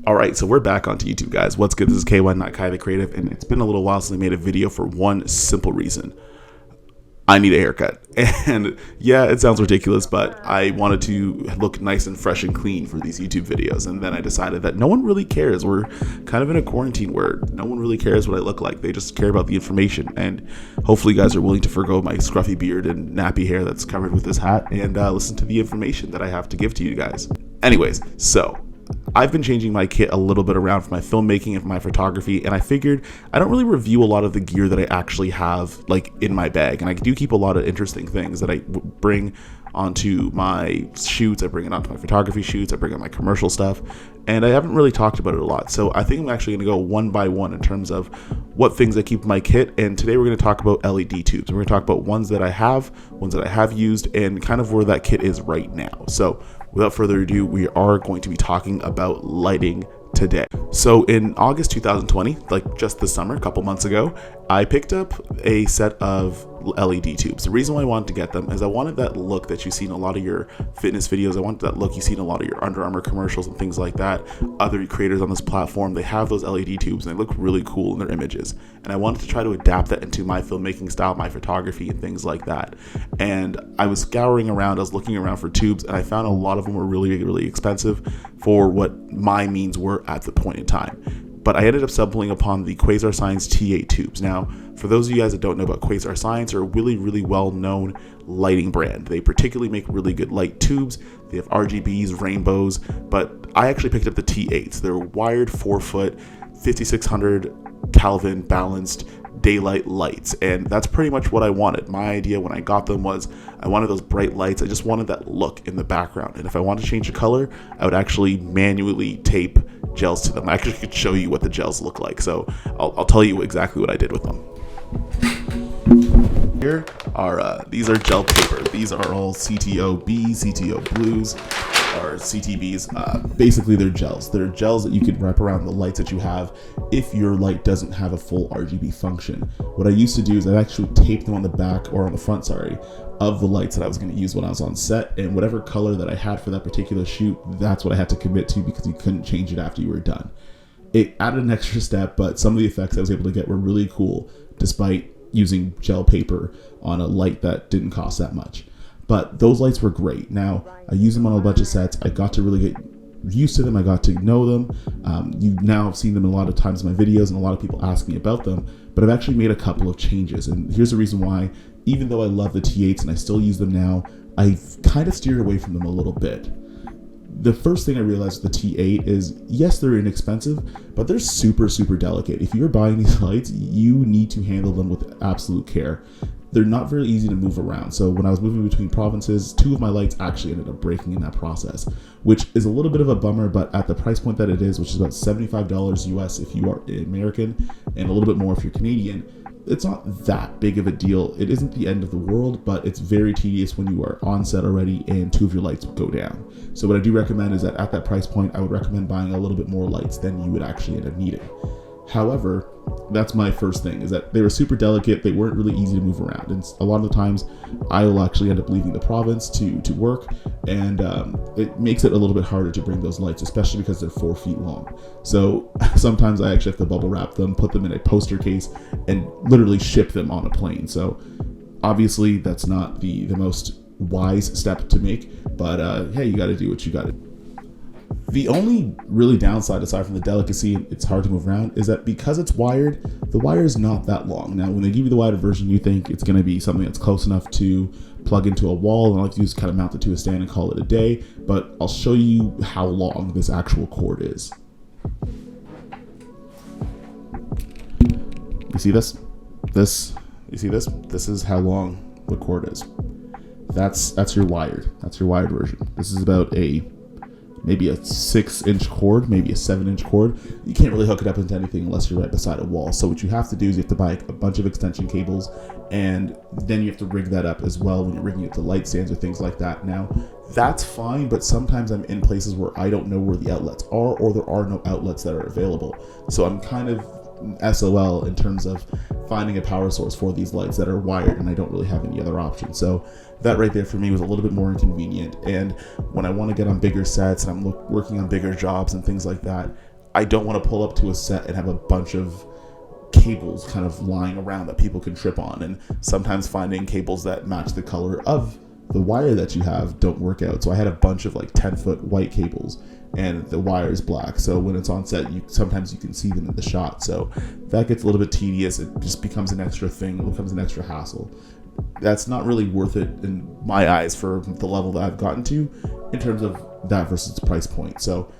Alright, so we're back onto YouTube, guys. What's good? This is KY, not Kai the Creative, and it's been a little while since I made a video for one simple reason. I need a haircut. And yeah, it sounds ridiculous, but I wanted to look nice and fresh and clean for these YouTube videos. And then I decided that no one really cares. We're kind of in a quarantine where no one really cares what I look like. They just care about the information. And hopefully you guys are willing to forgo my scruffy beard and nappy hair that's covered with this hat and listen to the information that I have to give to you guys. Anyways, so I've been changing my kit a little bit around for my filmmaking and for my photography, and I figured I don't really review a lot of the gear that I actually have like in my bag, and I do keep a lot of interesting things that I bring onto my shoots. I bring it onto my photography shoots, I bring on my commercial stuff, and I haven't really talked about it a lot. So I think I'm actually going to go one by one in terms of what things I keep in my kit, and today we're going to talk about LED tubes. We're going to talk about ones that I have used, and kind of where that kit is right now. So without further ado, we are going to be talking about lighting today. So in August 2020, like just this summer, a couple months ago, I picked up a set of LED tubes. The reason why I wanted to get them is I wanted that look that you see in a lot of your fitness videos. I wanted that look you see in a lot of your Under Armour commercials and things like that. Other creators on this platform, they have those LED tubes and they look really cool in their images. And I wanted to try to adapt that into my filmmaking style, my photography and things like that. And I was scouring around, I was looking around for tubes, and I found a lot of them were really, really expensive for what my means were at the point in time. But I ended up stumbling upon the Quasar Science T8 tubes. Now, for those of you guys that don't know about Quasar Science, they're a really, really well-known lighting brand. They particularly make really good light tubes. They have RGBs, rainbows, but I actually picked up the T8s. They're wired 4-foot, 5600 Kelvin balanced daylight lights, and that's pretty much what I wanted. My idea when I got them was I wanted those bright lights. I just wanted that look in the background, and if I wanted to change the color, I would actually manually tape gels to them. I actually could show you what the gels look like, so I'll tell you exactly what I did with them. Here are these are gel paper. These are all CTO-B, CTO blues, or CTBs. Basically they're gels. They're gels that you can wrap around the lights that you have if your light doesn't have a full RGB function. What I used to do is I actually taped them on the back, or on the front, sorry, of the lights that I was going to use when I was on set, and whatever color that I had for that particular shoot, that's what I had to commit to because you couldn't change it after you were done. It added an extra step, but some of the effects I was able to get were really cool despite using gel paper on a light that didn't cost that much. But those lights were great. Now, I use them on a bunch of sets. I got to really get used to them. I got to know them. You now have seen them a lot of times in my videos, and a lot of people ask me about them, but I've actually made a couple of changes. And here's the reason why. Even though I love the T8s and I still use them now, I've kind of steered away from them a little bit. The first thing I realized with the T8 is, yes, they're inexpensive, but they're super, super delicate. If you're buying these lights, you need to handle them with absolute care. They're not very easy to move around. So when I was moving between provinces, 2 of my lights actually ended up breaking in that process, which is a little bit of a bummer, but at the price point that it is, which is about $75 US if you are American, and a little bit more if you're Canadian, it's not that big of a deal. It isn't the end of the world, but it's very tedious when you are on set already and 2 of your lights go down. So what I do recommend is that at that price point, I would recommend buying a little bit more lights than you would actually end up needing. However, that's my first thing, is that they were super delicate. They weren't really easy to move around. And a lot of the times I will actually end up leaving the province to work, and it makes it a little bit harder to bring those lights, especially because they're 4 feet long. So sometimes I actually have to bubble wrap them, put them in a poster case, and literally ship them on a plane. So obviously that's not the most wise step to make, but hey, you got to do what you got to do. The only really downside, aside from the delicacy, it's hard to move around, is that because it's wired, the wire is not that long. Now, when they give you the wired version, you think it's going to be something that's close enough to plug into a wall, and all you have to do is kind of mount it to a stand and call it a day. But I'll show you how long this actual cord is. You see this? You see this? This is how long the cord is. That's your wired. That's your wired version. This is about maybe a 6-inch cord, maybe a 7-inch cord. You can't really hook it up into anything unless you're right beside a wall. So what you have to do is you have to buy a bunch of extension cables, and then you have to rig that up as well when you're rigging it to light stands or things like that. Now, that's fine, but sometimes I'm in places where I don't know where the outlets are, or there are no outlets that are available. So I'm kind of SOL in terms of finding a power source for these lights that are wired, and I don't really have any other options. So that right there for me was a little bit more inconvenient. And when I want to get on bigger sets and I'm working on bigger jobs and things like that, I don't want to pull up to a set and have a bunch of cables kind of lying around that people can trip on, and sometimes finding cables that match the color of the wire that you have don't work out. So I had a bunch of like 10-foot white cables, and the wire is black, so when it's on set, sometimes you can see them in the shot. So that gets a little bit tedious. It just becomes an extra thing. It becomes an extra hassle. That's not really worth it in my eyes for the level that I've gotten to in terms of that versus price point. So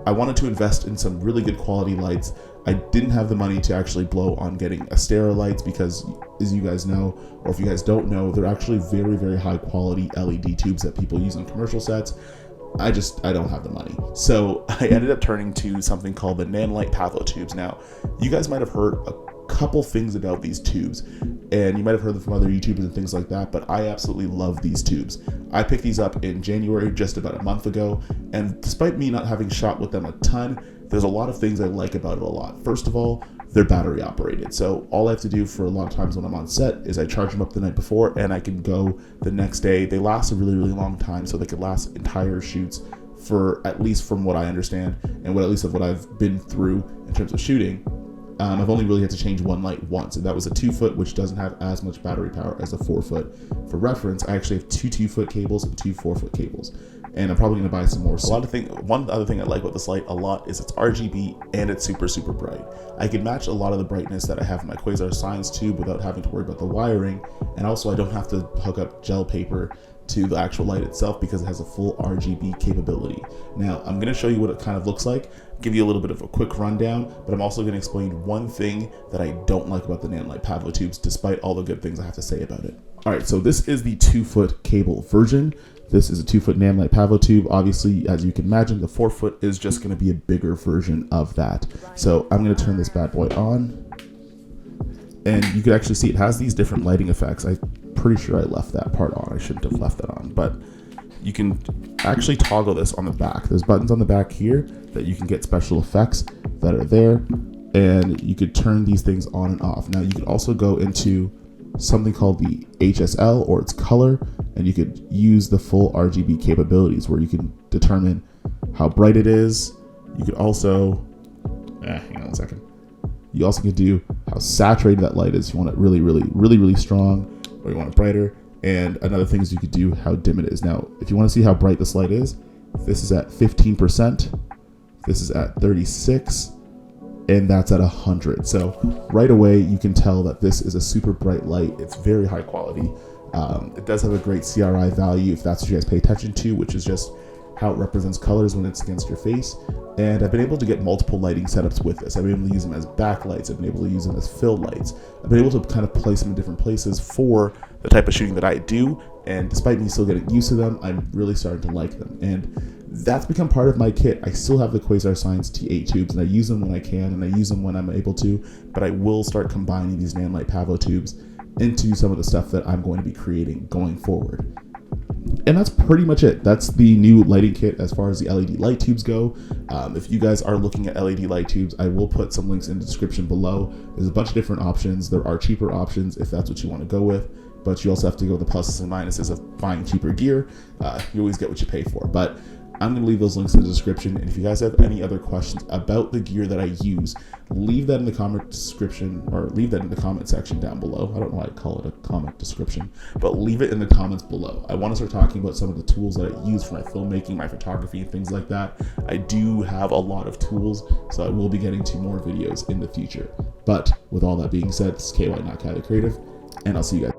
I wanted to invest in some really good quality lights. I didn't have the money to actually blow on getting Astera lights because, as you guys know, or if you guys don't know, they're actually very, very high quality LED tubes that people use on commercial sets. I don't have the money. So I ended up turning to something called the Nanlite Pavotubes. Now, you guys might have heard a couple things about these tubes, and you might have heard them from other YouTubers and things like that, but I absolutely love these tubes. I picked these up in January, just about a month ago, and despite me not having shot with them a ton, there's a lot of things I like about it a lot. First of all, they're battery operated. So all I have to do for a lot of times when I'm on set is I charge them up the night before and I can go the next day. They last a really, really long time, so they could last entire shoots for, at least from what I understand, and at least of what I've been through in terms of shooting. I've only really had to change one light once, and that was a 2-foot, which doesn't have as much battery power as a 4-foot. For reference, I actually have two 2-foot cables and two 4-foot cables, and I'm probably going to buy some more. One other thing I like about this light a lot is it's RGB and it's super, super bright. I can match a lot of the brightness that I have in my Quasar Science tube without having to worry about the wiring, and also I don't have to hook up gel paper to the actual light itself because it has a full RGB capability. Now, I'm going to show you what it kind of looks like, give you a little bit of a quick rundown, but I'm also going to explain one thing that I don't like about the Nanlite Pavotubes, despite all the good things I have to say about it. All right, so this is the 2-foot cable version. This is a 2-foot Nanlite Pavotube. Obviously, as you can imagine, the 4-foot is just going to be a bigger version of that. So I'm going to turn this bad boy on, and you can actually see it has these different lighting effects. I'm pretty sure I left that part on. I shouldn't have left that on, but you can actually toggle this on the back. There's buttons on the back here that you can get special effects that are there, and you could turn these things on and off. Now, you could also go into something called the HSL, or its color, and you could use the full RGB capabilities where you can determine how bright it is. You could also, hang on a second. You also can do how saturated that light is. You want it really, really, really, really strong, or you want it brighter. And another thing is you could do how dim it is. Now, if you want to see how bright this light is, this is at 15%, this is at 36, and that's at 100. So right away, you can tell that this is a super bright light. It's very high quality. It does have a great CRI value, if that's what you guys pay attention to, which is just how it represents colors when it's against your face. And I've been able to get multiple lighting setups with this. I've been able to use them as backlights. I've been able to use them as fill lights. I've been able to kind of place them in different places for the type of shooting that I do. And despite me still getting used to them, I'm really starting to like them. And that's become part of my kit. I still have the Quasar Science T8 tubes, and I use them when I can, and I use them when I'm able to, but I will start combining these Nanlite Pavotubes into some of the stuff that I'm going to be creating going forward. And that's pretty much it. That's the new lighting kit as far as the LED light tubes go. If you guys are looking at LED light tubes, I will put some links in the description below. There's a bunch of different options. There are cheaper options if that's what you want to go with, but you also have to go with the pluses and minuses of buying cheaper gear. You always get what you pay for, but I'm going to leave those links in the description. And if you guys have any other questions about the gear that I use, leave that in the comment description, or leave that in the comment section down below. I don't know why I call it a comment description, but leave it in the comments below. I want to start talking about some of the tools that I use for my filmmaking, my photography, and things like that. I do have a lot of tools, so I will be getting to more videos in the future. But with all that being said, this is KY, not Kylie Creative, and I'll see you guys.